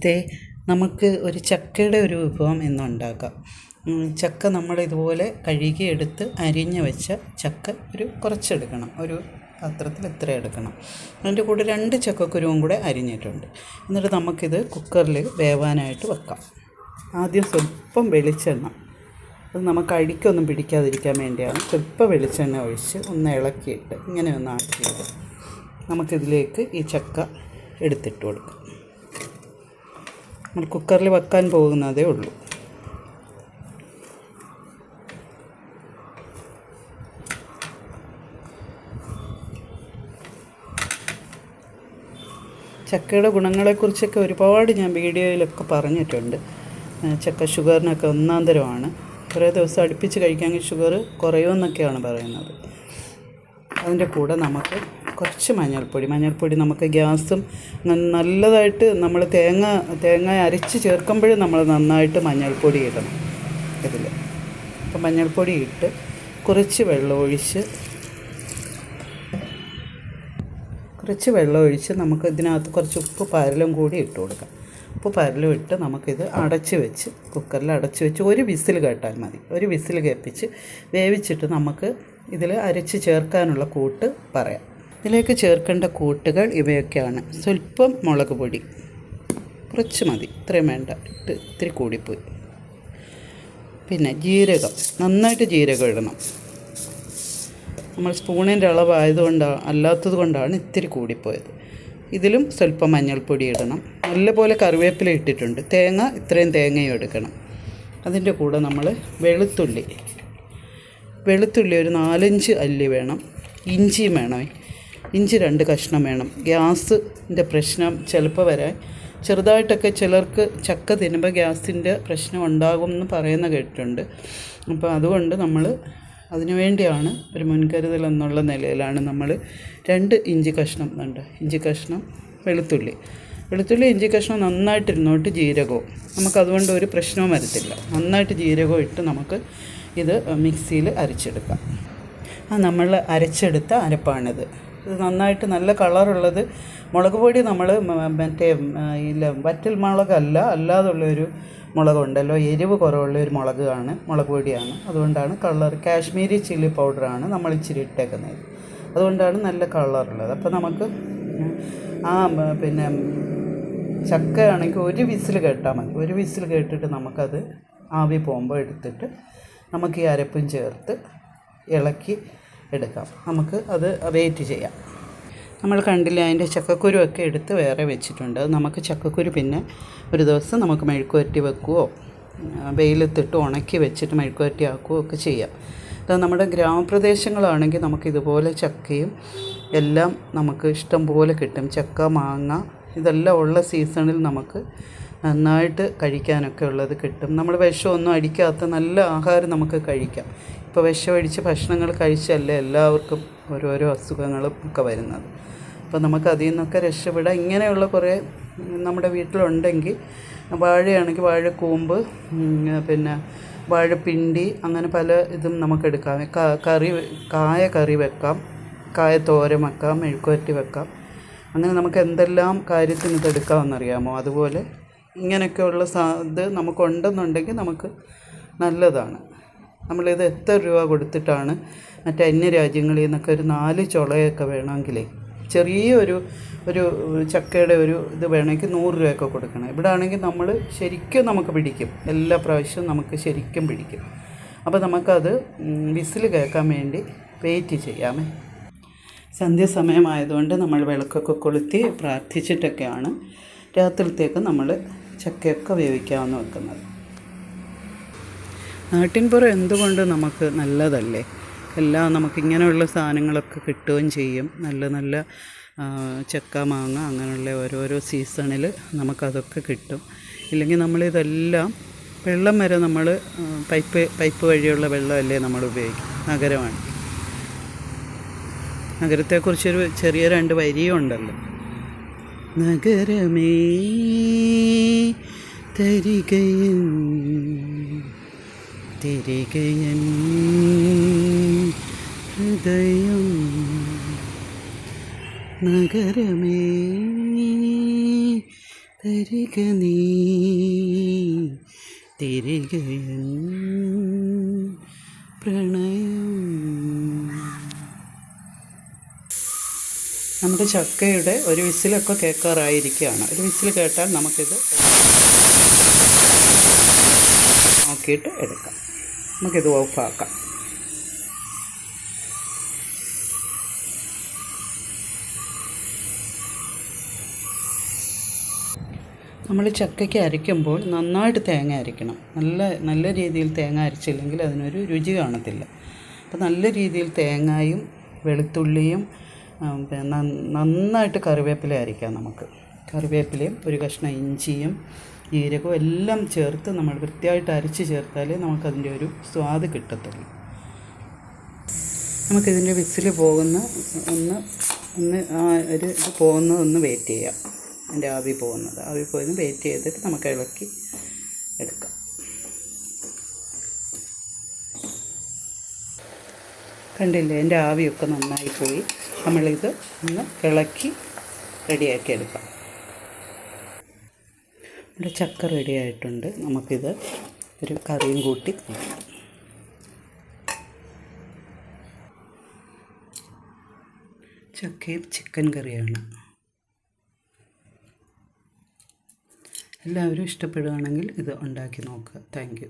നമസ്തേ. നമുക്ക് ഒരു ചക്കയുടെ ഒരു വിഭവം ഇന്നുണ്ടാക്കാം. ചക്ക നമ്മൾ ഇതുപോലെ കഴുകിയെടുത്ത് അരിഞ്ഞ് വെച്ച ചക്ക കുറച്ചെടുക്കണം. ഒരു പാത്രത്തിൽ ഇത്ര എടുക്കണം. അതിൻ്റെ കൂടെ 2 ചക്കക്കുരുവും കൂടെ അരിഞ്ഞിട്ടുണ്ട്. എന്നിട്ട് നമുക്കിത് കുക്കറിൽ വേവാനായിട്ട് വെക്കാം. ആദ്യം സ്വല്പം വെളിച്ചെണ്ണ, അത് നമുക്ക് അടിക്കൊന്നും പിടിക്കാതിരിക്കാൻ വേണ്ടിയാണ്. സ്വല്പം വെളിച്ചെണ്ണ ഒഴിച്ച് ഒന്ന് ഇളക്കിയിട്ട് ഇങ്ങനെ ഒന്ന് ആക്കിയിട്ട് നമുക്കിതിലേക്ക് ഈ ചക്ക എടുത്തിട്ട് കൊടുക്കാം. നമ്മൾ കുക്കറിൽ വെക്കാൻ പോകുന്നതേ ഉള്ളൂ. ചക്കയുടെ ഗുണങ്ങളെക്കുറിച്ചൊക്കെ ഒരുപാട് ഞാൻ വീഡിയോയിലൊക്കെ പറഞ്ഞിട്ടുണ്ട്. ചക്ക ഷുഗറിനൊക്കെ ഒന്നാന്തരമാണ്. കുറേ ദിവസം അടുപ്പിച്ച് കഴിക്കാമെങ്കിൽ ഷുഗർ കുറയുമെന്നൊക്കെയാണ് പറയുന്നത്. അതിൻ്റെ കൂടെ നമുക്ക് കുറച്ച് മഞ്ഞൾപ്പൊടി നമുക്ക് ഗ്യാസും നല്ലതായിട്ട് നമ്മൾ തേങ്ങ അരച്ച് ചേർക്കുമ്പോഴും നമ്മൾ നന്നായിട്ട് മഞ്ഞൾപ്പൊടി ഇടണം ഇതിൽ. അപ്പം മഞ്ഞൾപ്പൊടി ഇട്ട് കുറച്ച് വെള്ളം ഒഴിച്ച് നമുക്ക് ഇതിനകത്ത് കുറച്ച് ഉപ്പ് പരലും കൂടി ഇട്ട് കൊടുക്കാം. ഉപ്പ് പരലും ഇട്ട് നമുക്കിത് കുക്കറിൽ അടച്ച് വെച്ച് ഒരു വിസിൽ കേട്ടാൽ മതി. ഒരു വിസിൽ കേൾപ്പിച്ച് വേവിച്ചിട്ട് നമുക്ക് ഇതിൽ അരച്ച് ചേർക്കാനുള്ള കൂട്ട് പറയാം. ഇതിലേക്ക് ചേർക്കേണ്ട കൂട്ടുകൾ ഇവയൊക്കെയാണ്. സ്വല്പം മുളക് പൊടി, കുറച്ച് മതി, ഇത്രയും വേണ്ട, ഇത്തിരി കൂടിപ്പോയി. പിന്നെ ജീരകം, നന്നായിട്ട് ജീരകം ഇടണം. നമ്മൾ സ്പൂണിൻ്റെ അല്ലാത്തത് കൊണ്ടാണ് ഇത്തിരി കൂടിപ്പോയത്. ഇതിലും സ്വല്പം മഞ്ഞൾപ്പൊടി ഇടണം. നല്ലപോലെ കറിവേപ്പില ഇട്ടിട്ടുണ്ട്. ഇത്രയും തേങ്ങയും എടുക്കണം. അതിൻ്റെ കൂടെ നമ്മൾ വെളുത്തുള്ളി ഒരു 4-5 അല്ലി വേണം. ഇഞ്ചിയും വേണം. ഇഞ്ചി 2 കഷ്ണം വേണം. ഗ്യാസിൻ്റെ പ്രശ്നം ചിലപ്പോൾ വരാൻ ചെറുതായിട്ടൊക്കെ ചിലർക്ക് ചക്ക തിന്നുമ്പോൾ ഗ്യാസിൻ്റെ പ്രശ്നം ഉണ്ടാകും എന്ന് പറയുന്ന കേട്ടിട്ടുണ്ട്. അപ്പോൾ അതുകൊണ്ട് നമ്മൾ അതിനു വേണ്ടിയാണ് ഒരു മുൻകരുതൽ എന്നുള്ള നിലയിലാണ് നമ്മൾ 2 ഇഞ്ചി കഷ്ണം വെളുത്തുള്ളി ഇഞ്ചി കഷ്ണം നന്നായിട്ടിരുന്നോട്ട് ജീരകവും, നമുക്കതുകൊണ്ട് ഒരു പ്രശ്നവും വരത്തില്ല. നന്നായിട്ട് ജീരകവും ഇട്ട് നമുക്ക് ഇത് മിക്സിയിൽ അരച്ചെടുക്കാം. നമ്മൾ അരച്ചെടുത്ത അരപ്പാണിത്. ഇത് നന്നായിട്ട് നല്ല കളറുള്ളത്. മുളക് പൊടി നമ്മൾ വറ്റൽ മുളകല്ല, അല്ലാതുള്ളൊരു മുളകുണ്ടല്ലോ, എരിവ് കുറവുള്ളൊരു മുളക് പൊടിയാണ്. അതുകൊണ്ടാണ് കളർ. കാശ്മീരി ചില്ലി പൗഡറാണ് നമ്മൾ ഇച്ചിരി ഇട്ടേക്കുന്നത്. അതുകൊണ്ടാണ് നല്ല കളറുള്ളത്. അപ്പോൾ നമുക്ക് ചക്ക ആണെങ്കിൽ ഒരു വിസിൽ കേട്ടാൽ മതി. ഒരു വിസിൽ കേട്ടിട്ട് നമുക്കത് ആവി പോകുമ്പോൾ എടുത്തിട്ട് നമുക്ക് ഈ അരപ്പും ചേർത്ത് ഇളക്കി എടുക്കാം. നമുക്ക് അത് വെയിറ്റ് ചെയ്യാം. നമ്മൾ കണ്ടില്ല, അതിൻ്റെ ചക്കക്കുരുവൊക്കെ എടുത്ത് വേറെ വെച്ചിട്ടുണ്ട്. അത് നമുക്ക് ചക്കക്കുരു പിന്നെ ഒരു ദിവസം നമുക്ക് മെഴുക്കുവരട്ടി വെക്കുകയോ വെയിലത്തിട്ട് ഉണക്കി വെച്ചിട്ട് മെഴുക്കുവരട്ടി ആക്കുകയോ ഒക്കെ ചെയ്യാം. അത് നമ്മുടെ ഗ്രാമപ്രദേശങ്ങളാണെങ്കിൽ നമുക്കിതുപോലെ ചക്കയും എല്ലാം നമുക്ക് ഇഷ്ടം പോലെ കിട്ടും. ചക്ക, മാങ്ങ ഇതെല്ലാം ഉള്ള സീസണിൽ നമുക്ക് നന്നായിട്ട് കഴിക്കാനൊക്കെ ഉള്ളത് കിട്ടും. നമ്മൾ വിഷമൊന്നും അടിക്കാത്ത നല്ല ആഹാരം നമുക്ക് കഴിക്കാം. ഇപ്പോൾ വിഷമടിച്ച് ഭക്ഷണങ്ങൾ കഴിച്ചല്ലേ എല്ലാവർക്കും ഓരോരോ അസുഖങ്ങളും ഒക്കെ വരുന്നത്. അപ്പോൾ നമുക്ക് അതിൽ നിന്നൊക്കെ രക്ഷപ്പെടാം. ഇങ്ങനെയുള്ള കുറേ നമ്മുടെ വീട്ടിലുണ്ടെങ്കിൽ വാഴയാണെങ്കിൽ വാഴക്കൂമ്പ്, പിന്നെ വാഴപ്പിണ്ടി, അങ്ങനെ പല ഇതും നമുക്കെടുക്കാം. കായ കറി വെക്കാം, കായ തോരൻ വെക്കാം, മെഴുക്കുവരട്ടി വെക്കാം. അങ്ങനെ നമുക്ക് എന്തെല്ലാം കാര്യത്തിന് ഇതെടുക്കാമെന്നറിയാമോ? അതുപോലെ ഇങ്ങനെയൊക്കെയുള്ള ഇത് നമുക്കുണ്ടെന്നുണ്ടെങ്കിൽ നമുക്ക് നല്ലതാണ്. നമ്മളിത് എത്ര രൂപ കൊടുത്തിട്ടാണ് അന്യ രാജ്യങ്ങളിൽ നിന്നൊക്കെ ഒരു 4 ചുളയൊക്കെ വേണമെങ്കിലേ ചെറിയൊരു ചക്കയുടെ ഇത് വേണമെങ്കിൽ 100 രൂപയൊക്കെ കൊടുക്കണം. ഇവിടെ ആണെങ്കിൽ നമ്മൾ ശരിക്കും നമുക്ക് പിടിക്കും. എല്ലാ പ്രാവശ്യവും നമുക്ക് ശരിക്കും പിടിക്കും. അപ്പോൾ നമുക്കത് വിസിൽ കേൾക്കാൻ വേണ്ടി വെയിറ്റ് ചെയ്യാമേ. സന്ധ്യാസമയമായതുകൊണ്ട് നമ്മൾ വിളക്കൊക്കെ കൊളുത്തി പ്രാർത്ഥിച്ചിട്ടൊക്കെയാണ് രാത്രിയിലത്തേക്ക് നമ്മൾ ചക്കയൊക്കെ വേവിക്കാമെന്ന് വെക്കുന്നത്. നാട്ടിൻപുറം എന്തുകൊണ്ട് നമുക്ക് നല്ലതല്ലേ? എല്ലാം നമുക്കിങ്ങനെയുള്ള സാധനങ്ങളൊക്കെ കിട്ടുകയും ചെയ്യും. നല്ല ചക്ക, മാങ്ങ അങ്ങനെയുള്ള ഓരോരോ സീസണിൽ നമുക്കതൊക്കെ കിട്ടും. ഇല്ലെങ്കിൽ നമ്മളിതെല്ലാം വെള്ളം വരെ നമ്മൾ പൈപ്പ് വഴിയുള്ള വെള്ളമല്ലേ നമ്മൾ ഉപയോഗിക്കും. നഗരമാണ്. നഗരത്തെക്കുറിച്ചൊരു ചെറിയ 2 വരിയും ഉണ്ടല്ലോ. നഗരമേ തരികയൻ ഹൃദയം, നഗരമേ തരിക നീ തിരികെയൻ പ്രണയം. നമ്മുടെ ചക്കയുടെ ഒരു വിസിലൊക്കെ കേൾക്കാറായിരിക്കുകയാണ്. ഒരു വിസിൽ കേട്ടാൽ നമുക്കിത് നോക്കിയിട്ട് എടുക്കാം. നമുക്കിത് ഓഫാക്കാം. നമ്മൾ ചക്കയ്ക്ക് അരയ്ക്കുമ്പോൾ നന്നായിട്ട് തേങ്ങ അരയ്ക്കണം. നല്ല രീതിയിൽ തേങ്ങ അരച്ചില്ലെങ്കിൽ അതിനൊരു രുചി കാണത്തില്ല. അപ്പോൾ നല്ല രീതിയിൽ തേങ്ങയും വെളുത്തുള്ളിയും നന്നായിട്ട് കറിവേപ്പില അരയ്ക്കാം. നമുക്ക് കറിവേപ്പിലയും ഒരു കഷ്ണം ഇഞ്ചിയും ജീരകവും എല്ലാം ചേർത്ത് നമ്മൾ വൃത്തിയായിട്ട് അരച്ച് ചേർത്താലേ നമുക്കതിൻ്റെ ഒരു സ്വാദ് കിട്ടത്തുള്ളൂ. നമുക്കിതിൻ്റെ വിസിൽ പോകുന്ന ഒന്ന് ഒരു ഇത് പോകുന്നതൊന്ന് വെയിറ്റ് ചെയ്യാം. അതിൻ്റെ ആവി പോയത് വെയിറ്റ് ചെയ്തിട്ട് നമുക്ക് ഇളക്കി എടുക്കാം. കണ്ടില്ലേ, എൻ്റെ ആവിയൊക്കെ നന്നായി പോയി. നമ്മളിത് ഒന്ന് ഇളക്കി റെഡിയാക്കി എടുക്കാം. നമ്മുടെ ചക്ക റെഡിയായിട്ടുണ്ട്. നമുക്കിത് ഒരു കറിയും കൂട്ടി കഴിക്കാം. ചക്കയും ചിക്കൻ കറിയാണ്. എല്ലാവരും ഇഷ്ടപ്പെടുകയാണെങ്കിൽ ഇത് ഉണ്ടാക്കി നോക്കുക. Thank you.